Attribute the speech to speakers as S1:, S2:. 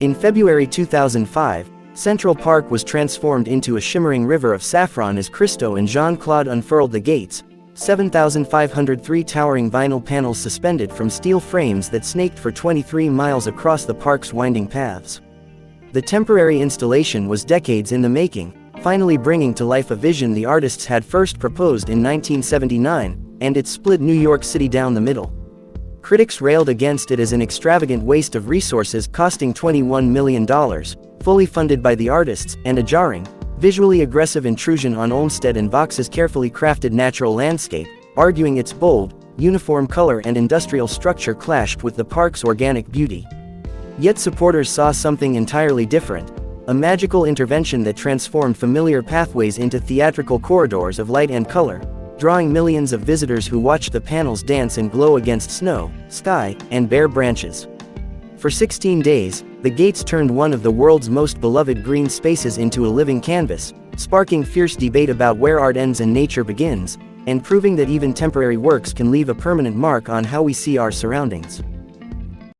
S1: In February 2005, Central Park was transformed into a shimmering river of saffron as Christo and Jean-Claude unfurled the gates, 7,503 towering vinyl panels suspended from steel frames that snaked for 23 miles across the park's winding paths. The temporary installation was decades in the making, finally bringing to life a vision the artists had first proposed in 1979, and it split New York City down the middle. Critics railed against it as an extravagant waste of resources costing $21 million, fully funded by the artists, and a jarring, visually aggressive intrusion on Olmsted and Vaux's carefully crafted natural landscape, arguing its bold, uniform color and industrial structure clashed with the park's organic beauty. Yet supporters saw something entirely different, a magical intervention that transformed familiar pathways into theatrical corridors of light and color, drawing millions of visitors who watched the panels dance and glow against snow, sky, and bare branches. For 16 days, the gates turned one of the world's most beloved green spaces into a living canvas, sparking fierce debate about where art ends and nature begins, and proving that even temporary works can leave a permanent mark on how we see our surroundings.